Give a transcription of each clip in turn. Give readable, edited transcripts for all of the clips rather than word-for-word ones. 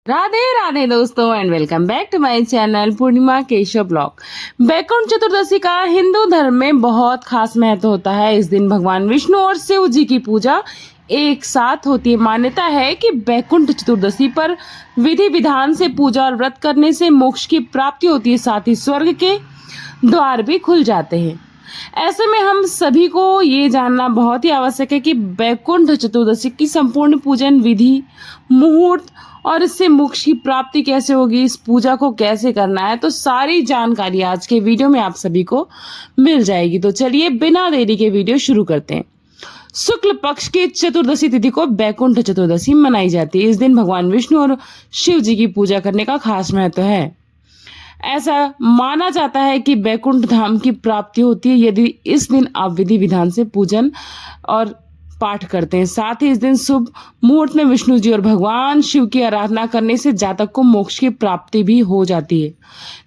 राधे राधे दोस्तों and welcome back to my channel Purnima Keshav blog. Baikuntha Chaturdashi का हिंदू धर्म में बहुत खास महत्व होता है। इस दिन भगवान विष्णु और शिव जी की पूजा एक साथ होती है। मान्यता है कि बैकुंठ चतुर्दशी पर विधि विधान से पूजा और व्रत करने से मोक्ष की प्राप्ति होती है, साथ ही स्वर्ग के द्वार भी खुल जाते हैं। ऐसे में हम सभी को ये जानना बहुत ही आवश्यक है कि बैकुंठ चतुर्दशी की संपूर्ण पूजन विधि, मुहूर्त और इससे मोक्ष की प्राप्ति कैसे होगी, इस पूजा को कैसे करना है, तो सारी जानकारी आज के वीडियो में आप सभी को मिल जाएगी। तो चलिए बिना देरी के वीडियो शुरू करते हैं। शुक्ल पक्ष की चतुर्दशी तिथि को बैकुंठ चतुर्दशी मनाई जाती है। इस दिन भगवान विष्णु और शिव जी की पूजा करने का खास महत्व है। ऐसा माना जाता है कि बैकुंठ धाम की प्राप्ति होती है यदि इस दिन आप विधि विधान से पूजन और पाठ करते हैं। साथ ही इस दिन शुभ मुहूर्त में विष्णु जी और भगवान शिव की आराधना करने से जातक को मोक्ष की प्राप्ति भी हो जाती है।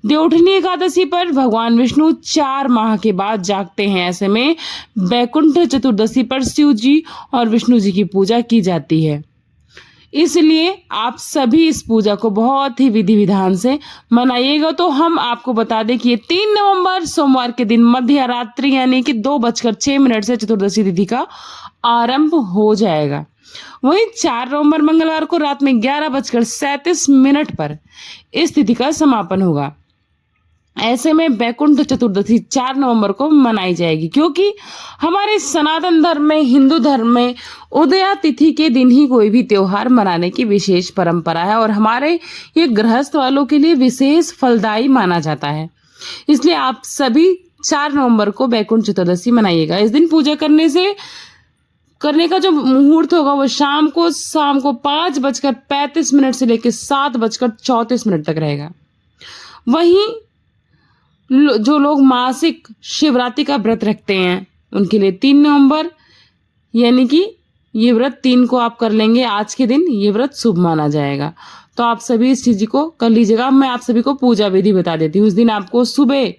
देवउठनी एकादशी पर भगवान विष्णु 4 माह के बाद जागते हैं। ऐसे में बैकुंठ चतुर्दशी पर शिव जी और विष्णु जी की पूजा की जाती है। इसलिए आप सभी इस पूजा को बहुत ही विधि विधान से मनाइएगा। तो हम आपको बता दें कि ये 3 नवंबर सोमवार के दिन मध्य रात्रि यानी कि 2:06 से चतुर्दशी तिथि का आरंभ हो जाएगा। वहीं 4 नवंबर मंगलवार को रात में 11:37 पर इस तिथि का समापन होगा। ऐसे में बैकुंठ चतुर्दशी 4 नवंबर को मनाई जाएगी, क्योंकि हमारे सनातन धर्म में, हिंदू धर्म में उदया तिथि के दिन ही कोई भी त्योहार मनाने की विशेष परंपरा है और हमारे ये गृहस्थ वालों के लिए विशेष फलदायी माना जाता है। इसलिए आप सभी 4 नवंबर को बैकुंठ चतुर्दशी मनाइएगा। इस दिन पूजा करने का जो मुहूर्त होगा वो शाम को 5:35 से लेकर 7:34 तक रहेगा। वहीं जो लोग मासिक शिवरात्रि का व्रत रखते हैं उनके लिए 3 नवंबर यानी कि ये व्रत 3 को आप कर लेंगे। आज के दिन ये व्रत शुभ माना जाएगा। तो आप सभी इस चीज को कर लीजिएगा। मैं आप सभी को पूजा विधि बता देती हूँ। उस दिन आपको सुबह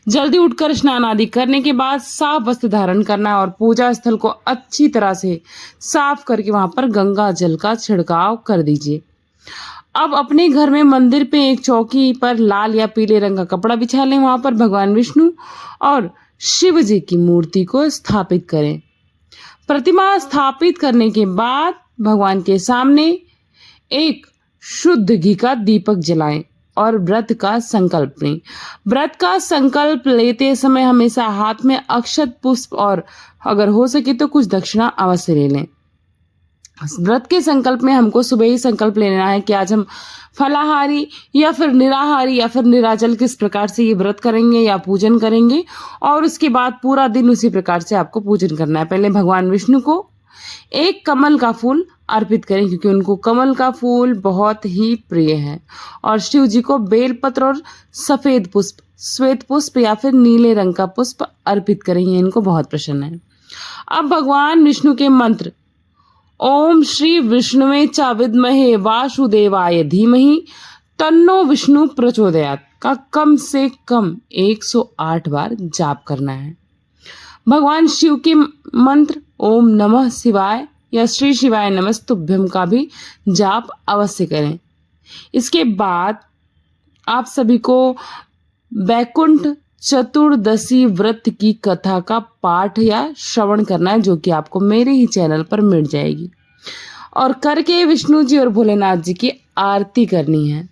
जल्दी उठकर स्नान आदि करने के बाद साफ वस्त्र धारण करना और पूजा स्थल को अच्छी तरह से साफ करके वहां पर गंगा जल का छिड़काव कर दीजिए। अब अपने घर में मंदिर पे एक चौकी पर लाल या पीले रंग का कपड़ा बिछा लें। वहां पर भगवान विष्णु और शिव जी की मूर्ति को स्थापित करें। प्रतिमा स्थापित करने के बाद भगवान के सामने एक शुद्ध घी का दीपक जलाएं और व्रत का संकल्प लें। व्रत का संकल्प लेते समय हमेशा हाथ में अक्षत पुष्प और अगर हो सके तो कुछ दक्षिणा अवश्य ले लें। व्रत के संकल्प में हमको सुबह ही संकल्प लेना है कि आज हम फलाहारी या फिर निराहारी या फिर निराजल किस प्रकार से ये व्रत करेंगे या पूजन करेंगे, और उसके बाद पूरा दिन उसी प्रकार से आपको पूजन करना है। पहले भगवान विष्णु को एक कमल का फूल अर्पित करें, क्योंकि उनको कमल का फूल बहुत ही प्रिय है। और शिव जी को बेलपत्र और सफेद पुष्प, श्वेत पुष्प या फिर नीले रंग का पुष्प अर्पित करें, ये इनको बहुत प्रसन्न है। अब भगवान विष्णु के मंत्र ओम श्री विष्णुवे च विद्महे वासुदेवाय धीमहि तन्नो विष्णु प्रचोदयात् का कम से कम 108 बार जाप करना है। भगवान शिव के मंत्र ओम नमः शिवाय या श्री शिवाय नमस्तुभ्यम का भी जाप अवश्य करें। इसके बाद आप सभी को बैकुंठ चतुर्दशी व्रत की कथा का पाठ या श्रवण करना है, जो कि आपको मेरे ही चैनल पर मिल जाएगी, और करके विष्णु जी और भोलेनाथ जी की आरती करनी है।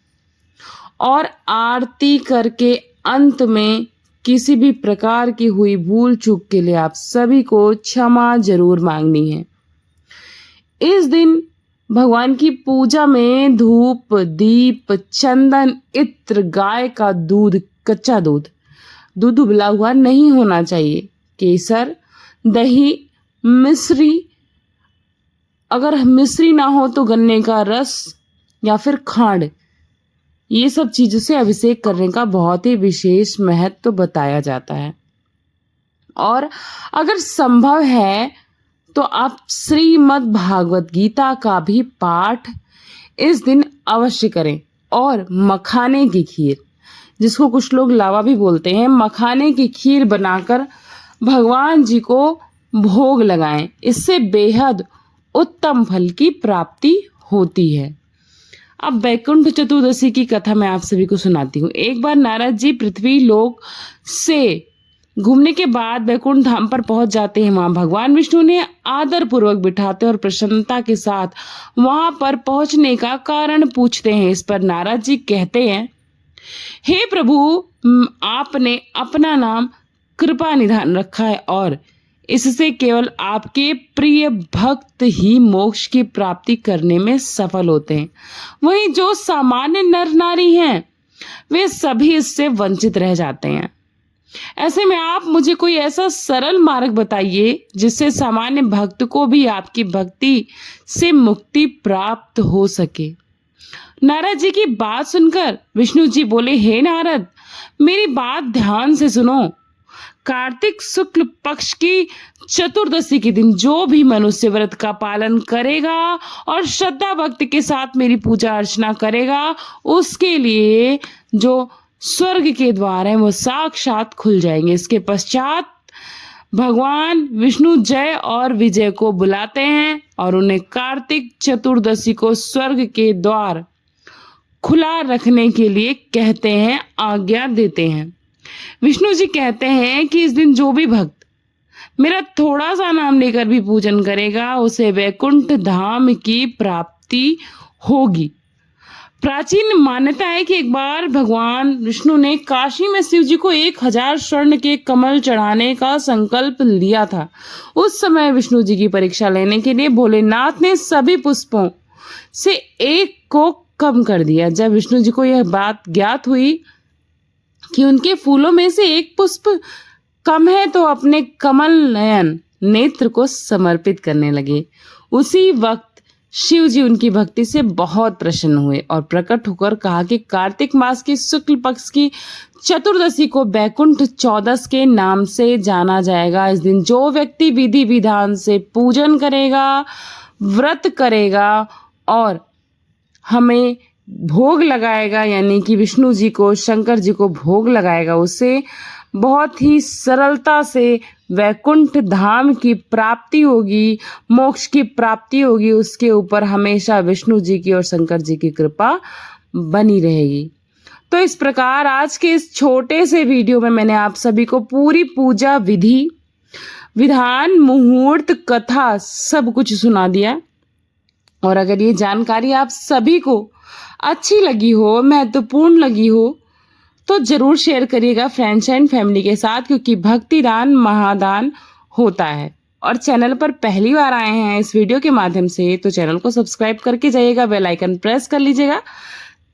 और आरती करके अंत में किसी भी प्रकार की हुई भूल चूक के लिए आप सभी को क्षमा जरूर मांगनी है। इस दिन भगवान की पूजा में धूप, दीप, चंदन, इत्र, गाय का दूध, कच्चा दूध उबला हुआ नहीं होना चाहिए, केसर, दही, मिश्री, अगर मिश्री ना हो तो गन्ने का रस या फिर खांड, ये सब चीजों से अभिषेक करने का बहुत ही विशेष महत्व बताया जाता है। और अगर संभव है तो आप श्रीमद् भागवत गीता का भी पाठ इस दिन अवश्य करें। और मखाने की खीर, जिसको कुछ लोग लावा भी बोलते हैं, मखाने की खीर बनाकर भगवान जी को भोग लगाएं। इससे बेहद उत्तम फल की प्राप्ति होती है। अब वैकुंठ चतुर्दशी की कथा मैं आप सभी को सुनाती हूँ। एक बार नारद जी पृथ्वी लोक से घूमने के बाद वैकुंठ धाम पर पहुंच जाते हैं। वहां भगवान विष्णु ने आदर पूर्वक बिठाते और प्रसन्नता के साथ वहां पर पहुंचने का कारण पूछते हैं। इस पर नारद जी कहते हैं, हे प्रभु, आपने अपना नाम कृपा निधान रखा है और इससे केवल आपके प्रिय भक्त ही मोक्ष की प्राप्ति करने में सफल होते हैं। वहीं जो सामान्य नर नारी हैं वे सभी इससे वंचित रह जाते हैं। ऐसे में आप मुझे कोई ऐसा सरल मार्ग बताइए जिससे सामान्य भक्त को भी आपकी भक्ति से मुक्ति प्राप्त हो सके। नारद जी की बात सुनकर विष्णु जी बोले, हे नारद, मेरी बात ध्यान से सुनो। कार्तिक शुक्ल पक्ष की चतुर्दशी के दिन जो भी मनुष्य व्रत का पालन करेगा और श्रद्धा भक्ति के साथ मेरी पूजा अर्चना करेगा, उसके लिए जो स्वर्ग के द्वार हैं वो साक्षात खुल जाएंगे। इसके पश्चात भगवान विष्णु जय और विजय को बुलाते हैं और उन्हें कार्तिक चतुर्दशी को स्वर्ग के द्वार खुला रखने के लिए कहते हैं, आज्ञा देते हैं। विष्णु जी कहते हैं कि इस दिन जो भी भक्त मेरा थोड़ा सा नाम लेकर भी पूजन करेगा उसे वैकुंठ धाम की प्राप्ति होगी। प्राचीन मान्यता है कि एक बार भगवान विष्णु ने काशी में शिव जी को 1000 स्वर्ण के कमल चढ़ाने का संकल्प लिया था। उस समय विष्णु जी की परीक्षा लेने के लिए भोलेनाथ ने सभी पुष्पों से एक को कम कर दिया। जब विष्णु जी को यह बात ज्ञात हुई कि उनके फूलों में से एक पुष्प कम है तो अपने कमल नयन नेत्र को समर्पित करने लगे। उसी वक्त शिव जी उनकी भक्ति से बहुत प्रसन्न हुए और प्रकट होकर कहा कि कार्तिक मास की शुक्ल पक्ष की चतुर्दशी को वैकुंठ चौदस के नाम से जाना जाएगा। इस दिन जो व्यक्ति विधि विधान से पूजन करेगा, व्रत करेगा और हमें भोग लगाएगा, यानी कि विष्णु जी को, शंकर जी को भोग लगाएगा, उसे बहुत ही सरलता से वैकुंठ धाम की प्राप्ति होगी, मोक्ष की प्राप्ति होगी। उसके ऊपर हमेशा विष्णु जी की और शंकर जी की कृपा बनी रहेगी। तो इस प्रकार आज के इस छोटे से वीडियो में मैंने आप सभी को पूरी पूजा विधि विधान, मुहूर्त, कथा सब कुछ सुना दिया। और अगर ये जानकारी आप सभी को अच्छी लगी हो, महत्वपूर्ण लगी हो, तो जरूर शेयर करिएगा फ्रेंड्स एंड फैमिली के साथ, क्योंकि भक्ति दान महादान होता है। और चैनल पर पहली बार आए हैं इस वीडियो के माध्यम से तो चैनल को सब्सक्राइब करके जाइएगा, बेल आइकन प्रेस कर लीजिएगा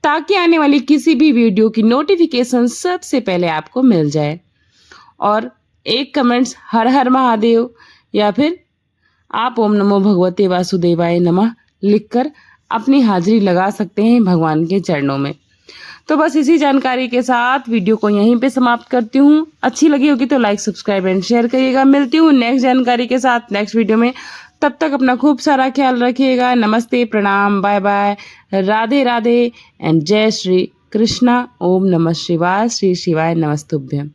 ताकि आने वाली किसी भी वीडियो की नोटिफिकेशन सबसे पहले आपको मिल जाए। और एक कमेंट्स हर हर महादेव या फिर आप ओम नमो भगवते वासुदेवाय नमः लिखकर अपनी हाजिरी लगा सकते हैं भगवान के चरणों में। तो बस इसी जानकारी के साथ वीडियो को यहीं पे समाप्त करती हूँ। अच्छी लगी होगी तो लाइक, सब्सक्राइब एंड शेयर करिएगा। मिलती हूँ नेक्स्ट जानकारी के साथ नेक्स्ट वीडियो में। तब तक अपना खूब सारा ख्याल रखिएगा। नमस्ते, प्रणाम, bye bye, Radhe Radhe and जय श्री कृष्णा। ओम नमः शिवाय। श्री शिवाय नमस्तुभ्यम।